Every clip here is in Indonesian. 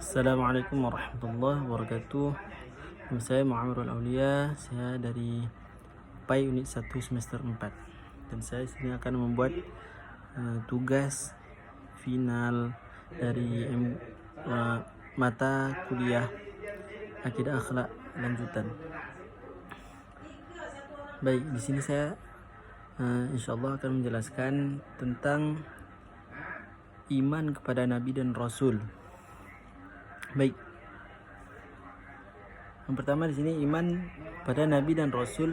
Assalamualaikum warahmatullahi wabarakatuh. Nama saya Muhammad Aulia. Saya dari PAI Unit 1 semester 4. Dan saya sini akan membuat tugas final dari mata kuliah Akidah Akhlak Lanjutan. Baik, di sini saya insyaallah akan menjelaskan tentang iman kepada Nabi dan Rasul. Baik. Yang pertama di sini iman pada Nabi dan Rasul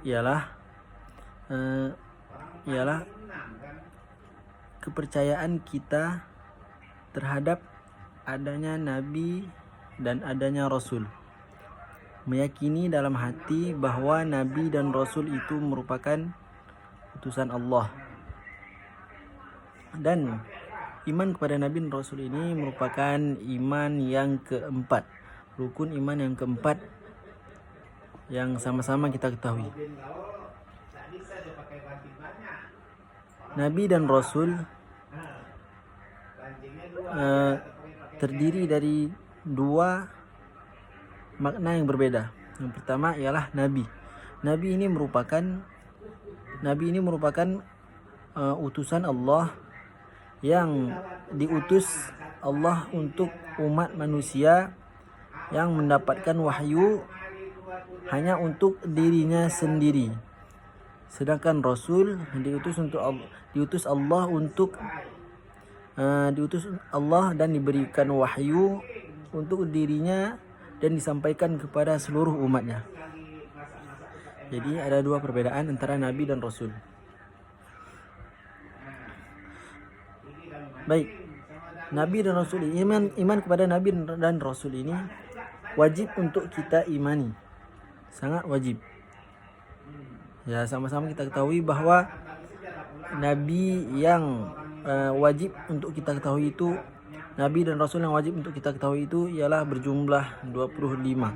ialah kepercayaan kita terhadap adanya Nabi dan adanya Rasul. Meyakini dalam hati bahwa Nabi dan Rasul itu merupakan utusan Allah. Dan iman kepada Nabi dan Rasul ini merupakan iman yang keempat, rukun iman yang keempat yang sama-sama kita ketahui. Nabi dan Rasul terdiri dari dua makna yang berbeda. Yang pertama ialah Nabi. Nabi ini merupakan utusan Allah yang diutus Allah untuk umat manusia yang mendapatkan wahyu hanya untuk dirinya sendiri. Sedangkan Rasul diutus Allah dan diberikan wahyu untuk dirinya dan disampaikan kepada seluruh umatnya. Jadi ada dua perbedaan antara Nabi dan Rasul. Baik, Nabi dan Rasul ini, iman kepada Nabi dan Rasul ini wajib untuk kita imani, sangat wajib. Ya, sama-sama kita ketahui bahwa Nabi yang wajib untuk kita ketahui itu, Nabi dan Rasul yang wajib untuk kita ketahui itu ialah berjumlah 25.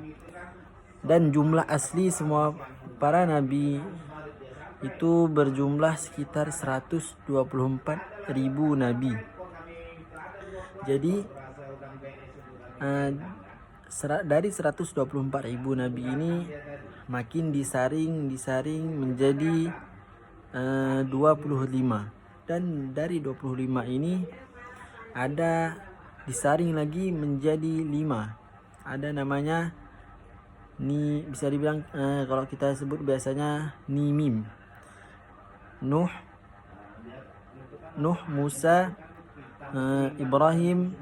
Dan jumlah asli semua para Nabi itu berjumlah sekitar 124.000 Nabi. Jadi dari 124.000 Nabi ini makin disaring menjadi 25. Dan dari 25 ini ada disaring lagi menjadi 5. Ada namanya bisa dibilang kalau kita sebut biasanya Mim. Nuh, Musa, Ibrahim,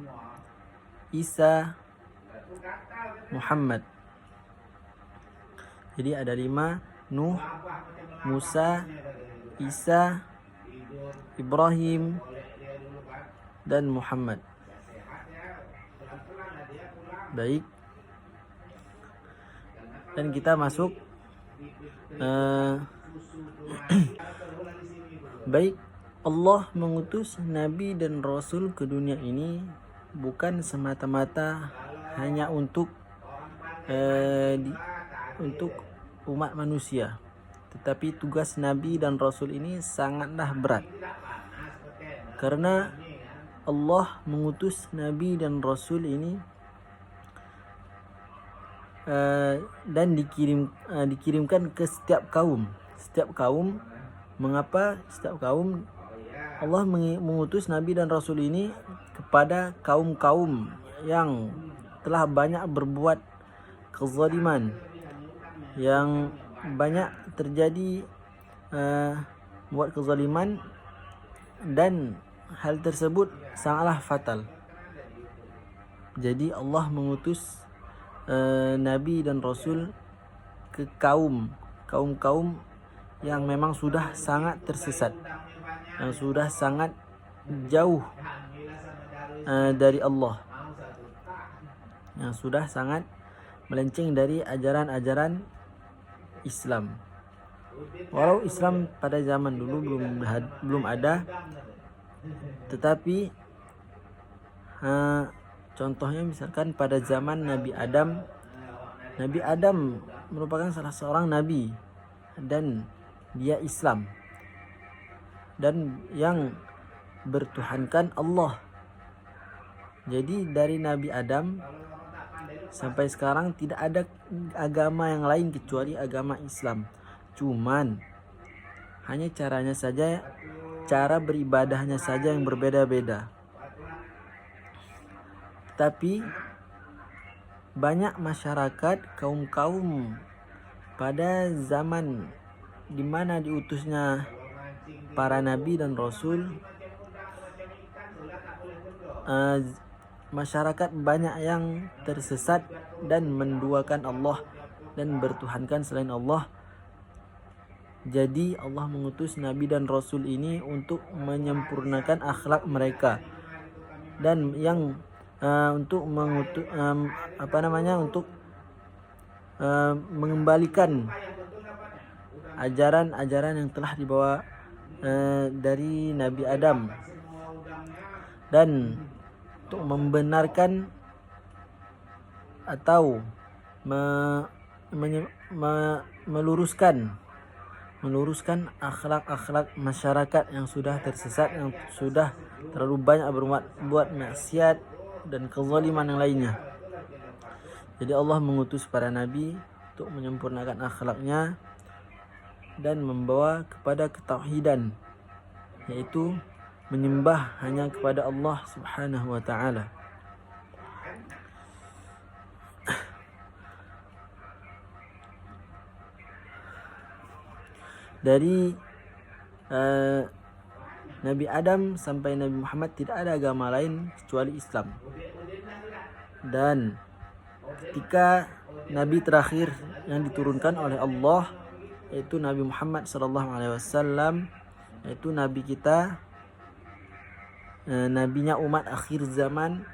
Isa, Muhammad. Jadi ada 5: Nuh, Musa, Isa, Ibrahim, dan Muhammad. Baik. Dan kita masuk baik, Allah mengutus Nabi dan Rasul ke dunia ini bukan semata-mata hanya untuk umat manusia, tetapi tugas Nabi dan Rasul ini sangatlah berat, karena Allah mengutus Nabi dan Rasul ini dan dikirimkan ke setiap kaum. Mengapa setiap kaum? Allah mengutus Nabi dan Rasul ini kepada kaum-kaum yang telah banyak berbuat kezaliman, yang banyak terjadi buat kezaliman, dan hal tersebut sangatlah fatal. Jadi Allah mengutus Nabi dan Rasul ke kaum-kaum yang memang sudah sangat tersesat, yang sudah sangat jauh dari Allah, yang sudah sangat melenceng dari ajaran-ajaran Islam. Walau Islam pada zaman dulu belum ada, tetapi contohnya misalkan pada zaman Nabi Adam merupakan salah seorang nabi dan dia Islam dan yang bertuhankan Allah. Jadi dari Nabi Adam sampai sekarang tidak ada agama yang lain kecuali agama Islam. Cuman hanya caranya saja, cara beribadahnya saja yang berbeda-beda. Tapi banyak masyarakat kaum-kaum pada zaman di mana diutusnya para nabi dan rasul, masyarakat banyak yang tersesat dan menduakan Allah dan bertuhankan selain Allah. Jadi Allah mengutus nabi dan rasul ini untuk menyempurnakan akhlak mereka dan yang untuk mengembalikan ajaran-ajaran yang telah dibawa dari Nabi Adam dan untuk membenarkan atau meluruskan akhlak-akhlak masyarakat yang sudah tersesat, yang sudah terlalu banyak berbuat maksiat dan kezaliman yang lainnya. Jadi Allah mengutus para nabi untuk menyempurnakan akhlaknya dan membawa kepada ketauhidan, yaitu menyembah hanya kepada Allah Subhanahu wa taala. Dari Nabi Adam sampai Nabi Muhammad tidak ada agama lain kecuali Islam. Dan ketika Nabi terakhir yang diturunkan oleh Allah yaitu Nabi Muhammad SAW, yaitu Nabi kita, nabinya umat akhir zaman,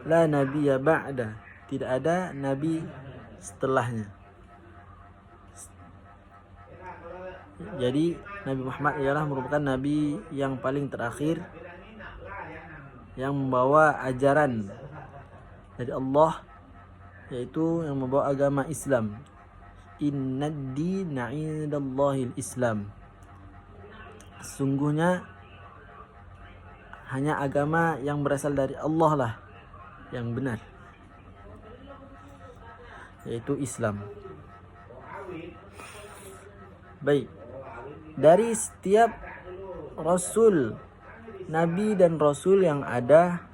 la nabiyya ba'da, tidak ada nabi setelahnya. Jadi Nabi Muhammad ialah merupakan nabi yang paling terakhir yang membawa ajaran dari Allah, yaitu yang membawa agama Islam. Innad dina 'indallahil Islam. Sesungguhnya hanya agama yang berasal dari Allah lah yang benar, yaitu Islam. Baik, dari setiap rasul, nabi dan rasul yang ada,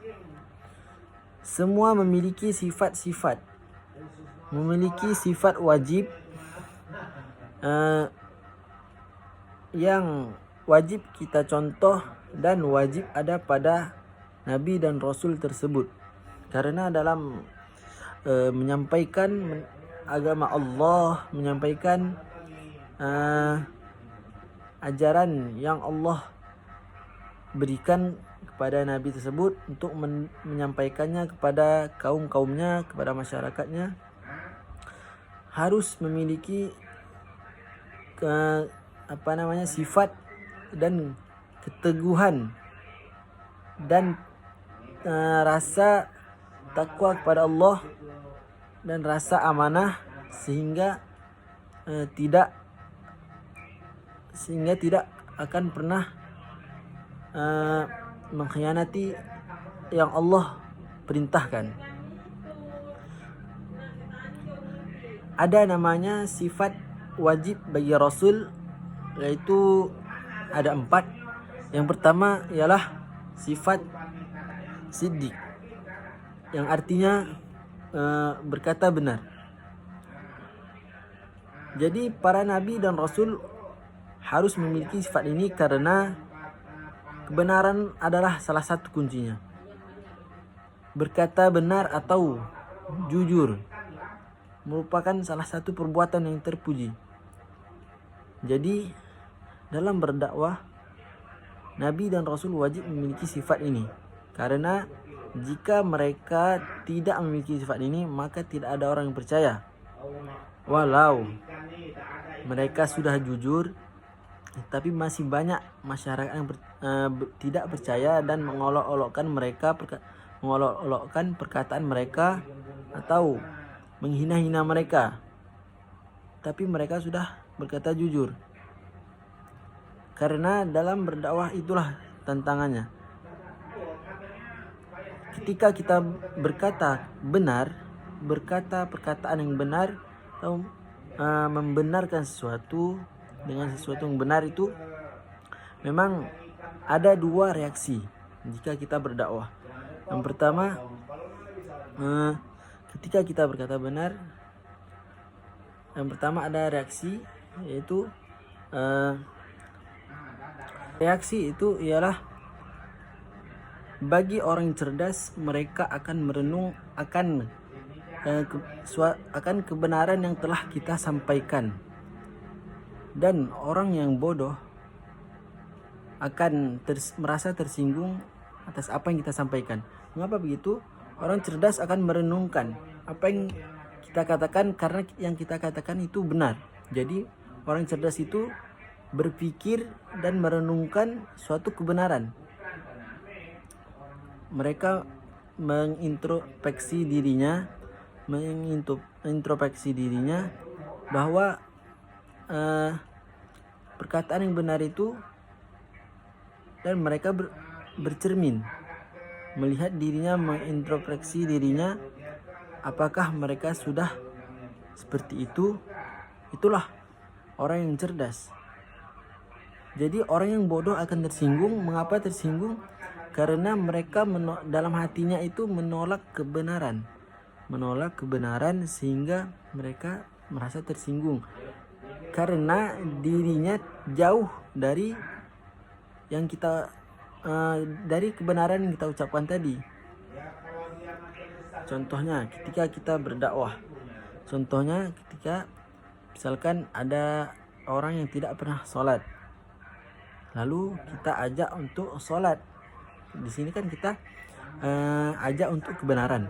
semua memiliki sifat-sifat, memiliki sifat wajib yang wajib kita contoh dan wajib ada pada nabi dan rasul tersebut. Karena dalam menyampaikan agama Allah, menyampaikan ajaran yang Allah berikan kepada nabi tersebut untuk menyampaikannya kepada kaum-kaumnya, kepada masyarakatnya, harus memiliki sifat dan keteguhan dan rasa takwa kepada Allah dan rasa amanah sehingga tidak akan pernah mengkhianati yang Allah perintahkan. Ada namanya sifat wajib bagi Rasul, yaitu ada 4. Yang pertama ialah sifat siddiq, yang artinya berkata benar. Jadi para nabi dan rasul harus memiliki sifat ini karena kebenaran adalah salah satu kuncinya. Berkata benar atau jujur merupakan salah satu perbuatan yang terpuji. Jadi dalam berdakwah, nabi dan rasul wajib memiliki sifat ini. Karena jika mereka tidak memiliki sifat ini, maka tidak ada orang yang percaya. Walau mereka sudah jujur, tapi masih banyak masyarakat yang tidak percaya dan mengolok-olokkan perkataan mereka atau menghina-hina mereka. Tapi mereka sudah berkata jujur. Karena dalam berdakwah itulah tantangannya. ketika kita berkata benar, berkata perkataan yang benar atau membenarkan sesuatu dengan sesuatu yang benar, itu memang ada dua reaksi jika kita berdakwah. Yang pertama, ketika kita berkata benar, yang pertama ada reaksi, yaitu reaksi itu ialah bagi orang yang cerdas, mereka akan merenung akan kebenaran yang telah kita sampaikan, dan orang yang bodoh akan merasa tersinggung atas apa yang kita sampaikan. Mengapa begitu? Orang cerdas akan merenungkan apa yang kita katakan, karena yang kita katakan itu benar. Jadi orang cerdas itu berpikir dan merenungkan suatu kebenaran. Mereka mengintrospeksi dirinya bahwa perkataan yang benar itu, dan mereka bercermin melihat dirinya, mengintrospeksi dirinya, apakah mereka sudah seperti itu. Itulah orang yang cerdas. Jadi orang yang bodoh akan tersinggung. Mengapa tersinggung? Karena mereka dalam hatinya itu menolak kebenaran, sehingga mereka merasa tersinggung karena dirinya jauh dari yang kita dari kebenaran yang kita ucapkan tadi. Contohnya ketika kita berdakwah, contohnya ketika misalkan ada orang yang tidak pernah sholat, lalu kita ajak untuk sholat. Di sini kan kita ajak untuk kebenaran,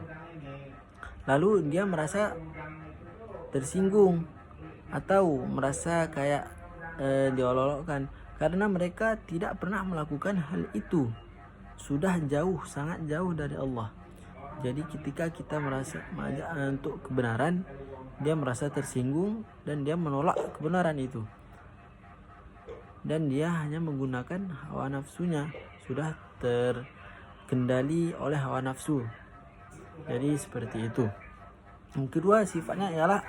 lalu dia merasa tersinggung atau merasa kayak diolok-olokkan karena mereka tidak pernah melakukan hal itu, sudah jauh, sangat jauh dari Allah. Jadi ketika kita merasa mengajak untuk kebenaran, dia merasa tersinggung dan dia menolak kebenaran itu, dan dia hanya menggunakan hawa nafsunya, sudah terkendali oleh hawa nafsu. Jadi seperti itu. Yang kedua sifatnya ialah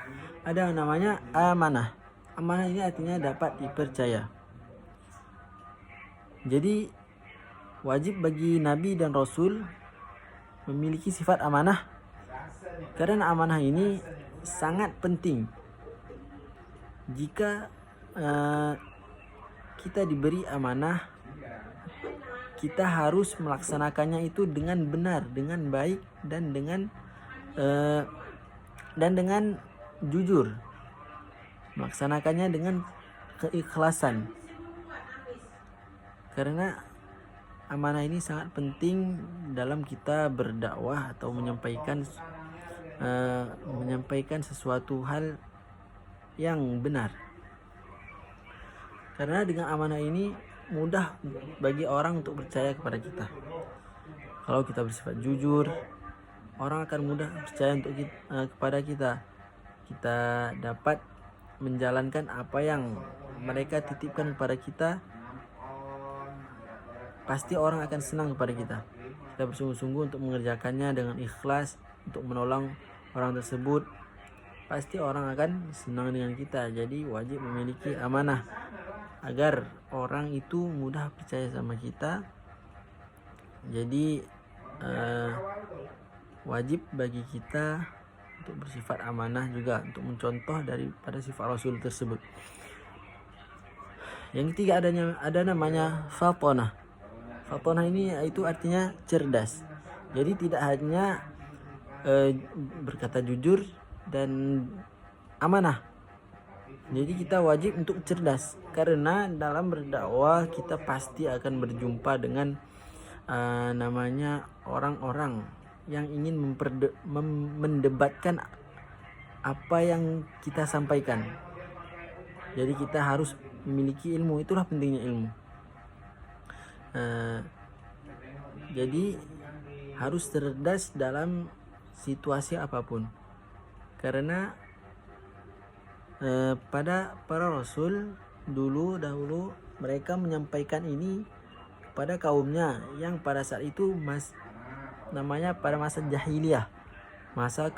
ada yang namanya amanah. Amanah ini artinya dapat dipercaya. Jadi wajib bagi Nabi dan Rasul memiliki sifat amanah, karena amanah ini sangat penting. Jika kita diberi amanah, kita harus melaksanakannya itu dengan benar, dengan baik, dan dengan jujur. Melaksanakannya dengan keikhlasan. Karena amanah ini sangat penting dalam kita berdakwah atau menyampaikan sesuatu hal yang benar. Karena dengan amanah ini mudah bagi orang untuk percaya kepada kita. Kalau kita bersifat jujur, orang akan mudah percaya kepada kita. Kita dapat menjalankan apa yang mereka titipkan kepada kita. Pasti orang akan senang kepada kita. Kita bersungguh-sungguh untuk mengerjakannya dengan ikhlas, untuk menolong orang tersebut. Pasti orang akan senang dengan kita. Jadi wajib memiliki amanah agar orang itu mudah percaya sama kita. Jadi wajib bagi kita untuk bersifat amanah juga, untuk mencontoh daripada sifat Rasul tersebut. Yang ketiga ada namanya fatonah. Fatonah ini itu artinya cerdas. Jadi tidak hanya berkata jujur dan amanah. Jadi kita wajib untuk cerdas, karena dalam berdakwah kita pasti akan berjumpa dengan namanya orang-orang yang ingin mendebatkan apa yang kita sampaikan. Jadi kita harus memiliki ilmu, itulah pentingnya ilmu. Jadi harus cerdas dalam situasi apapun, karena pada para rasul dahulu mereka menyampaikan ini kepada kaumnya yang pada saat itu namanya pada masa jahiliyah, masa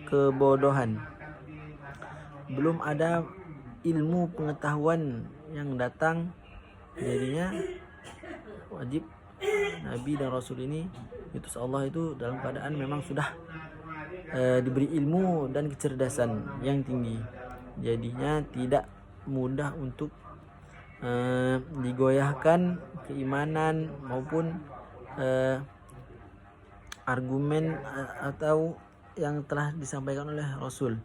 kebodohan. Belum ada ilmu pengetahuan yang datang, jadinya wajib Nabi dan Rasul ini utus Allah itu dalam keadaan memang sudah diberi ilmu dan kecerdasan yang tinggi, jadinya tidak mudah untuk digoyahkan keimanan maupun argumen atau yang telah disampaikan oleh Rasul.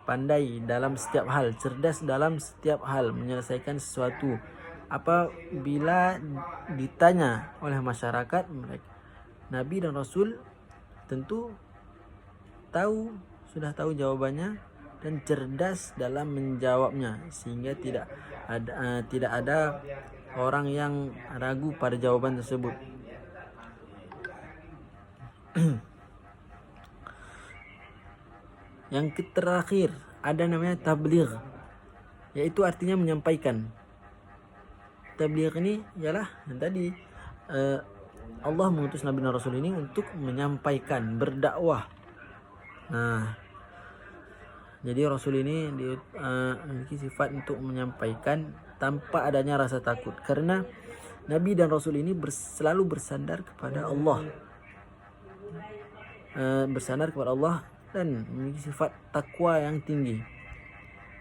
Pandai dalam setiap hal, cerdas dalam setiap hal, menyelesaikan sesuatu. Apabila ditanya oleh masyarakat, mereka Nabi dan Rasul tentu sudah tahu jawabannya dan cerdas dalam menjawabnya, sehingga tidak ada orang yang ragu pada jawaban tersebut. Yang terakhir ada namanya tabligh, yaitu artinya menyampaikan. Tabligh ini ialah yang tadi Allah mengutus Nabi dan Rasul ini untuk menyampaikan, berdakwah. Nah, jadi Rasul ini memiliki sifat untuk menyampaikan tanpa adanya rasa takut, karena Nabi dan Rasul ini selalu bersandar kepada Allah, dan memiliki sifat takwa yang tinggi,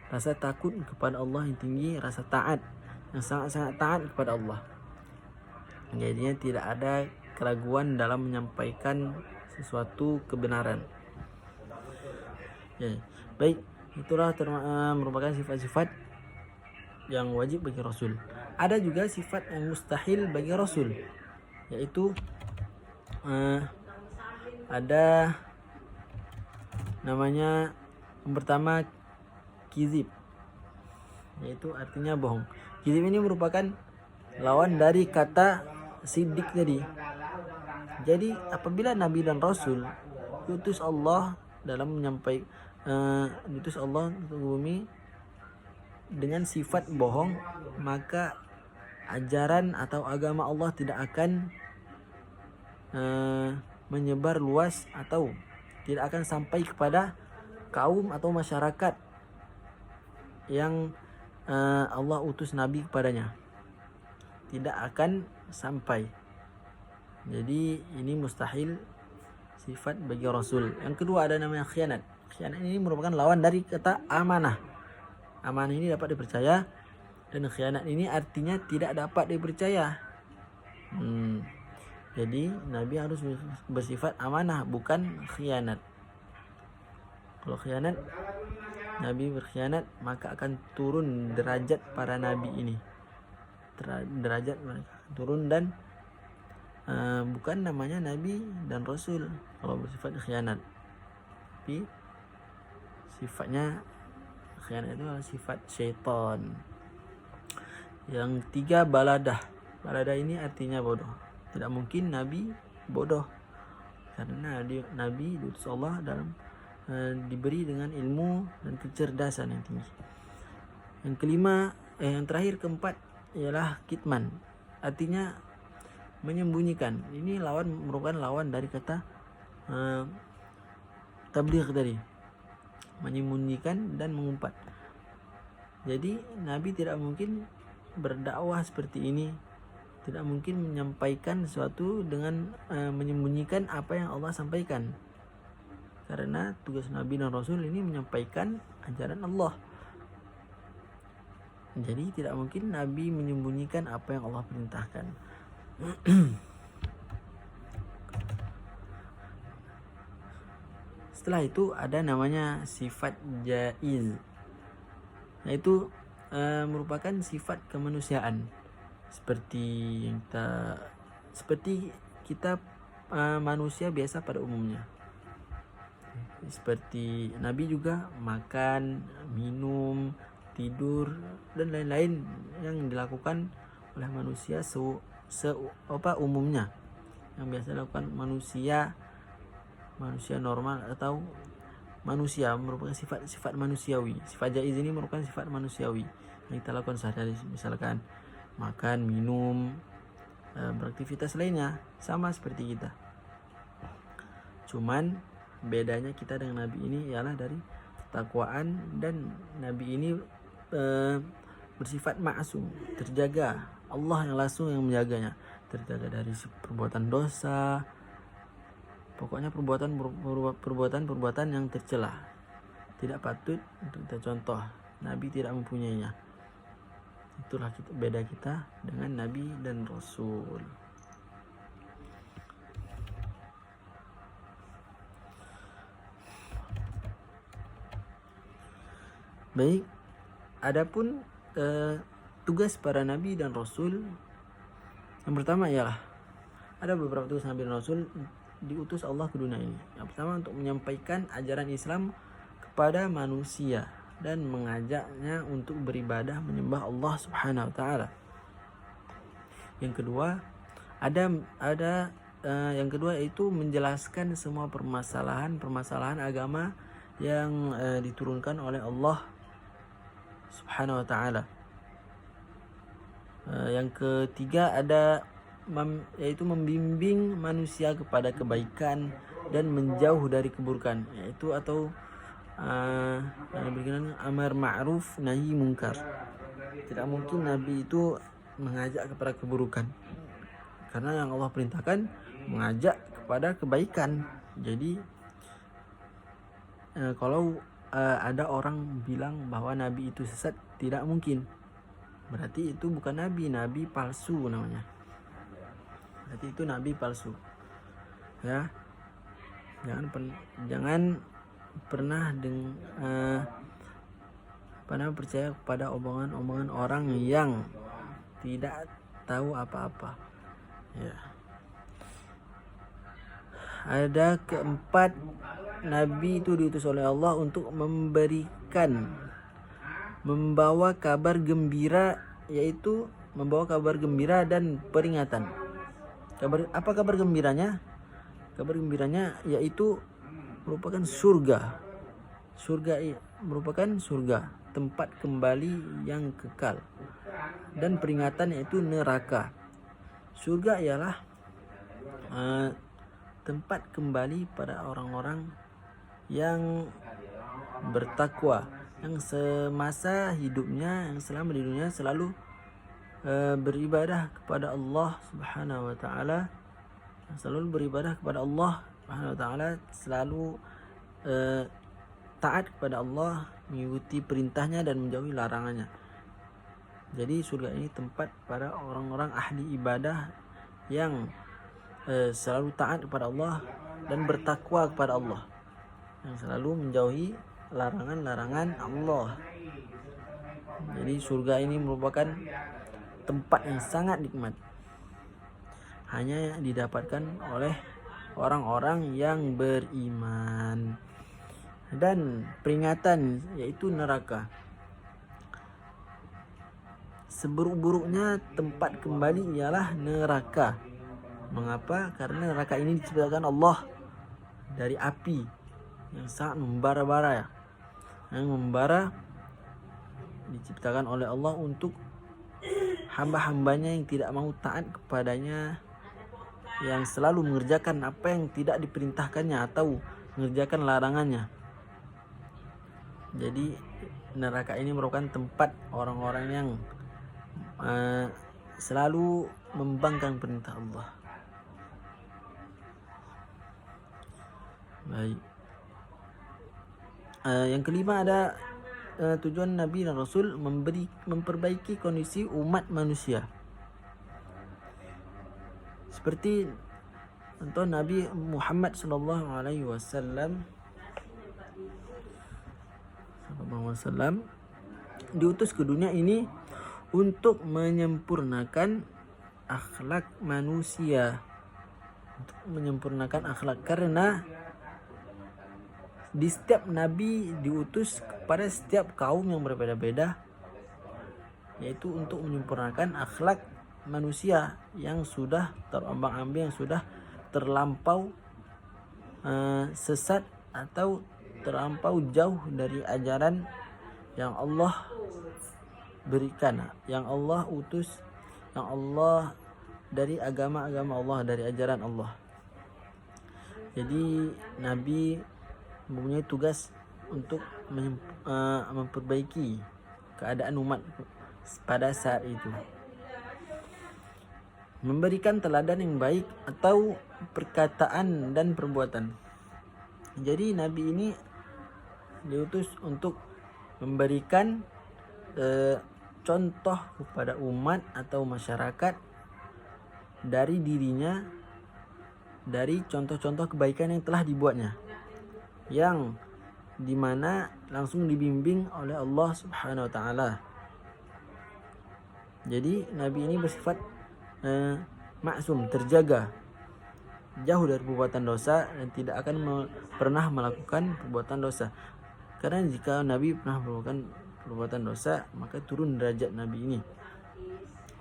rasa takut kepada Allah yang tinggi, rasa taat yang sangat-sangat taat kepada Allah. Jadinya tidak ada keraguan dalam menyampaikan sesuatu kebenaran. Ya, baik, itulah merupakan sifat-sifat yang wajib bagi Rasul. Ada juga sifat yang mustahil bagi Rasul, yaitu ada namanya yang pertama kizib, yaitu artinya bohong. Kizib ini merupakan lawan dari kata sidik tadi. Jadi apabila Nabi dan Rasul diutus Allah dalam diutus Allah ke bumi dengan sifat bohong, maka ajaran atau agama Allah tidak akan menyebar luas atau tidak akan sampai kepada kaum atau masyarakat yang Allah utus Nabi kepadanya. Tidak akan sampai. Jadi ini mustahil sifat bagi Rasul. Yang kedua ada namanya khianat. Khianat ini merupakan lawan dari kata amanah. Amanah ini dapat dipercaya, dan khianat ini artinya tidak dapat dipercaya. Jadi Nabi harus bersifat amanah, bukan khianat. Kalau khianat, Nabi berkhianat, maka akan turun derajat para nabi ini. Derajat mereka turun, dan bukan namanya Nabi dan Rasul kalau bersifat khianat. Tapi sifatnya khianat itu adalah sifat syaitan. Yang tiga, baladah. Baladah ini artinya bodoh. Tidak mungkin Nabi bodoh, karena Nabi diutus Allah dalam diberi dengan ilmu dan kecerdasan yang tinggi. Yang kelima, yang terakhir, keempat ialah kitman, artinya menyembunyikan. Ini merupakan lawan dari kata tabligh tadi, menyembunyikan dan mengumpat. Jadi Nabi tidak mungkin berdakwah seperti ini, tidak mungkin menyampaikan sesuatu dengan menyembunyikan apa yang Allah sampaikan, karena tugas Nabi dan Rasul ini menyampaikan ajaran Allah. Jadi tidak mungkin Nabi menyembunyikan apa yang Allah perintahkan. Setelah itu ada namanya sifat jaiz, yaitu merupakan sifat kemanusiaan, seperti kita manusia biasa pada umumnya. Seperti Nabi juga makan, minum, tidur, dan lain-lain yang dilakukan oleh manusia umumnya, yang biasa dilakukan manusia normal atau manusia, merupakan sifat manusiawi. Sifat jaiz ini merupakan sifat manusiawi yang kita lakukan sehari-hari, misalkan makan, minum, beraktivitas lainnya sama seperti kita. Cuman bedanya kita dengan nabi ini ialah dari ketakwaan, dan nabi ini bersifat maksum, terjaga. Allah yang langsung yang menjaganya, terjaga dari perbuatan dosa, pokoknya perbuatan yang tercela, tidak patut untuk kita contoh. Nabi tidak mempunyainya. Itulah beda kita dengan nabi dan rasul. Baik, adapun tugas para nabi dan rasul, yang pertama ialah ada beberapa tugas nabi dan rasul diutus Allah ke dunia ini. Yang pertama, untuk menyampaikan ajaran Islam kepada manusia dan mengajaknya untuk beribadah menyembah Allah Subhanahu wa taala. Yang kedua, yang kedua yaitu menjelaskan semua permasalahan agama yang diturunkan oleh Allah Subhanahu wa taala. Yang ketiga yaitu membimbing manusia kepada kebaikan dan menjauh dari keburukan, yaitu atau yang berkenaan amar ma'ruf nahi mungkar. Tidak mungkin nabi itu mengajak kepada keburukan, karena yang Allah perintahkan mengajak kepada kebaikan. Jadi kalau ada orang bilang bahwa nabi itu sesat, tidak mungkin. Berarti itu bukan nabi palsu namanya. Berarti itu nabi palsu. Ya. Jangan pernah percaya kepada omongan-omongan orang yang tidak tahu apa-apa. Ya. Ada keempat, nabi itu diutus oleh Allah untuk membawa kabar gembira, yaitu membawa kabar gembira dan peringatan. Apa kabar gembiranya? Kabar gembiranya yaitu merupakan surga. Merupakan surga, tempat kembali yang kekal. Dan peringatan yaitu neraka. Surga ialah tempat kembali pada orang-orang yang bertakwa, yang semasa hidupnya, yang selama di dunia selalu beribadah kepada Allah Subhanahu wa taala, selalu taat kepada Allah, mengikuti perintahnya dan menjauhi larangannya. Jadi surga ini tempat para orang-orang ahli ibadah yang selalu taat kepada Allah dan bertakwa kepada Allah, yang selalu menjauhi larangan-larangan Allah. Jadi surga ini merupakan tempat yang sangat nikmat, hanya didapatkan oleh orang-orang yang beriman. Dan peringatan yaitu neraka. Seburuk-buruknya tempat kembali ialah neraka. Mengapa? Karena neraka ini diciptakan Allah dari api yang sangat membara-bara, diciptakan oleh Allah untuk hamba-hambanya yang tidak mau taat kepadanya, yang selalu mengerjakan apa yang tidak diperintahkannya atau mengerjakan larangannya. Jadi neraka ini merupakan tempat orang-orang yang selalu membangkang perintah Allah. Baik. Yang kelima, ada tujuan Nabi dan Rasul memperbaiki kondisi umat manusia. Seperti contoh Nabi Muhammad SAW diutus ke dunia ini untuk menyempurnakan akhlak manusia, karena di setiap nabi diutus kepada setiap kaum yang berbeda-beda, yaitu untuk menyempurnakan akhlak manusia yang sudah terombang-ambing, yang sudah terlampau sesat atau terlampau jauh dari ajaran yang Allah berikan, yang Allah utus, yang Allah dari agama-agama Allah, dari ajaran Allah. Jadi Nabi mempunyai tugas untuk memperbaiki keadaan umat pada saat itu, memberikan teladan yang baik atau perkataan dan perbuatan. Jadi Nabi ini diutus untuk memberikan contoh kepada umat atau masyarakat dari dirinya, dari contoh-contoh kebaikan yang telah dibuatnya, yang dimana langsung dibimbing oleh Allah Subhanahu wa Ta'ala. Jadi Nabi ini bersifat maksum, terjaga, jauh dari perbuatan dosa dan tidak akan pernah melakukan perbuatan dosa. Karena jika Nabi pernah melakukan perbuatan dosa, maka turun derajat Nabi ini,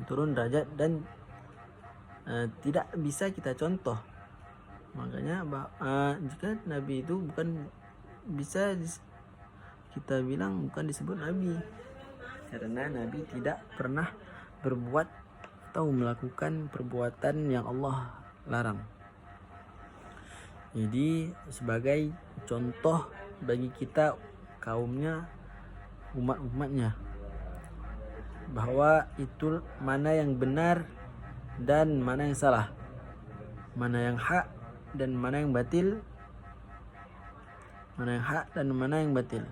turun derajat dan tidak bisa kita contoh. Makanya jika Nabi itu bukan bisa kita bilang bukan disebut Nabi, karena Nabi tidak pernah berbuat atau melakukan perbuatan yang Allah larang. Jadi sebagai contoh bagi kita kaumnya, umat-umatnya, bahwa itu mana yang benar dan mana yang salah, mana yang hak dan mana yang batil, mana yang hak dan mana yang batil.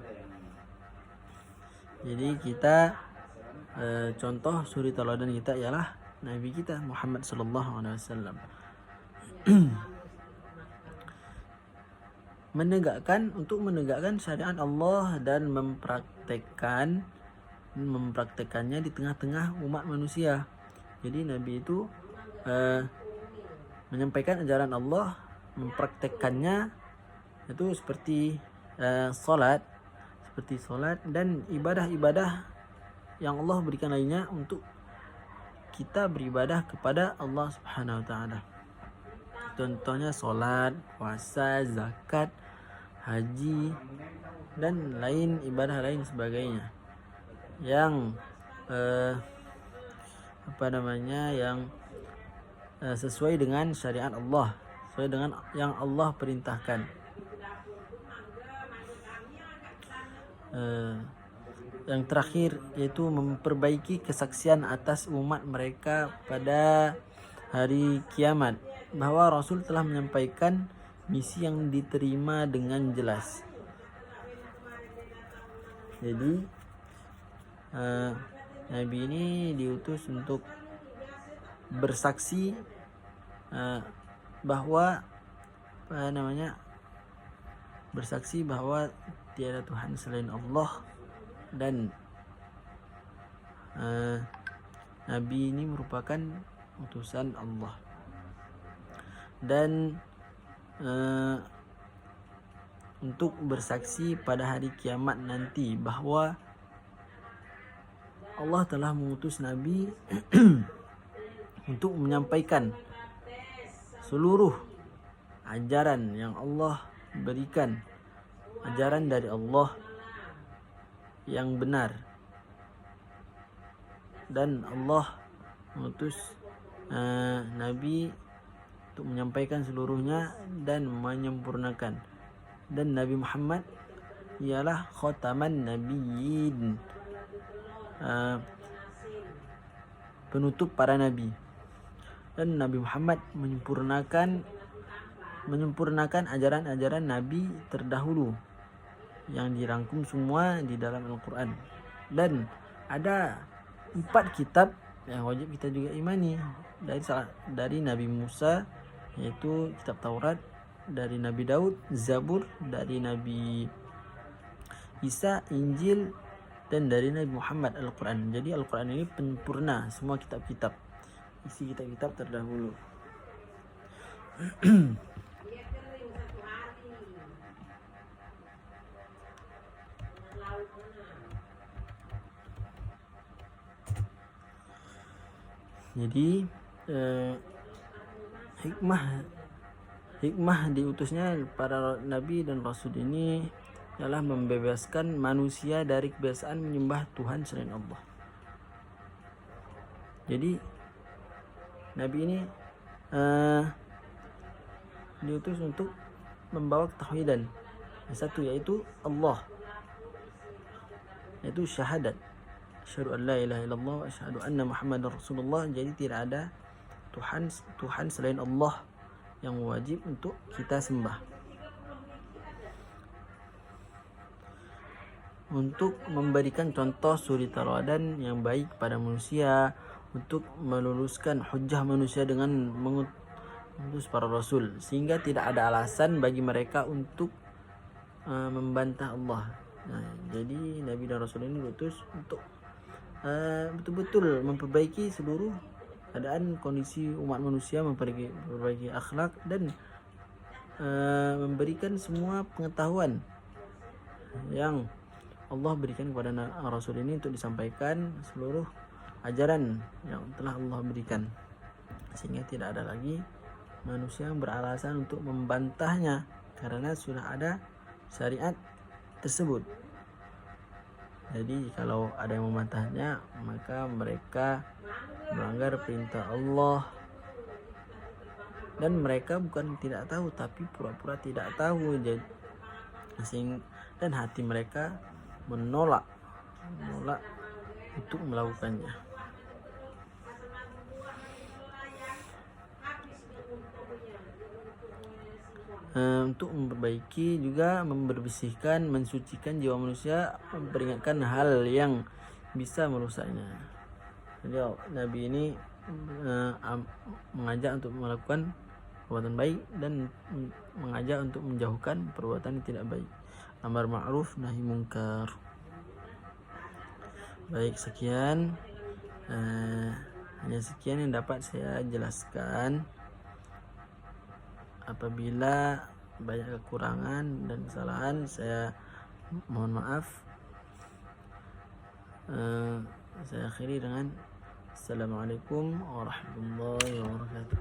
Jadi kita contoh suri teladan kita ialah Nabi kita Muhammad sallallahu alaihi wasallam. menegakkan syariat Allah dan mempraktekannya di tengah-tengah umat manusia. Jadi Nabi itu menyampaikan ajaran Allah, mempraktekannya itu seperti salat dan ibadah-ibadah yang Allah berikan lainnya untuk kita beribadah kepada Allah Subhanahu wa Ta'ala. Contohnya salat, puasa, zakat, haji dan lain ibadah lain sebagainya yang yang sesuai dengan syariat Allah, sesuai dengan yang Allah perintahkan. Yang terakhir yaitu memperbaiki kesaksian atas umat mereka pada hari kiamat, bahwa Rasul telah menyampaikan misi yang diterima dengan jelas. Jadi Nabi ini diutus untuk bersaksi bahwa bersaksi bahwa tiada Tuhan selain Allah, dan Nabi ini merupakan utusan Allah. Dan untuk bersaksi pada hari kiamat nanti bahwa Allah telah mengutus Nabi untuk menyampaikan seluruh ajaran yang Allah berikan, ajaran dari Allah yang benar, dan Allah mengutus Nabi untuk menyampaikan seluruhnya dan menyempurnakan. Dan Nabi Muhammad ialah khataman nabiyyin, penutup para nabi. Dan Nabi Muhammad menyempurnakan ajaran-ajaran nabi terdahulu yang dirangkum semua di dalam Al-Quran. Dan ada 4 kitab yang wajib kita juga imani dari Nabi Musa, yaitu kitab Taurat, dari Nabi Daud Zabur, dari Nabi Isa Injil, dan dari Nabi Muhammad Al-Quran. Jadi Al-Quran ini penyempurna semua kitab-kitab, isi kitab-kitab terdahulu. Jadi hikmah diutusnya para nabi dan rasul ini adalah membebaskan manusia dari kebiasaan menyembah Tuhan selain Allah. Jadi Nabi ini diutus untuk membawa ketauhidan. Yang satu yaitu Allah, yaitu syahadat, asyhadu an la ilaha illallah wa asyhadu anna muhammadar rasulullah. Jadi tidak ada Tuhan selain Allah yang wajib untuk kita sembah. Untuk memberikan contoh suri tauladan yang baik pada manusia, untuk meluluskan hujah manusia dengan mengutus para rasul, sehingga tidak ada alasan bagi mereka untuk membantah Allah. Nah, jadi Nabi dan Rasul ini diutus untuk betul-betul memperbaiki seluruh keadaan kondisi umat manusia, memperbaiki akhlak dan memberikan semua pengetahuan yang Allah berikan kepada Rasul ini untuk disampaikan seluruh ajaran yang telah Allah berikan, sehingga tidak ada lagi manusia yang beralasan untuk membantahnya karena sudah ada syariat tersebut. Jadi kalau ada yang membantahnya, maka mereka melanggar perintah Allah, dan mereka bukan tidak tahu tapi pura-pura tidak tahu, dan hati mereka menolak untuk melakukannya. Untuk memperbaiki juga, membersihkan, mensucikan jiwa manusia, memperingatkan hal yang bisa merusaknya. Jadi Nabi ini mengajak untuk melakukan perbuatan baik dan mengajak untuk menjauhkan perbuatan yang tidak baik. Amar ma'ruf nahi munkar. Baik, sekian. Hanya sekian yang dapat saya jelaskan. Apabila banyak kekurangan dan kesalahan, saya mohon maaf. Saya akhiri dengan Assalamualaikum warahmatullahi wabarakatuh.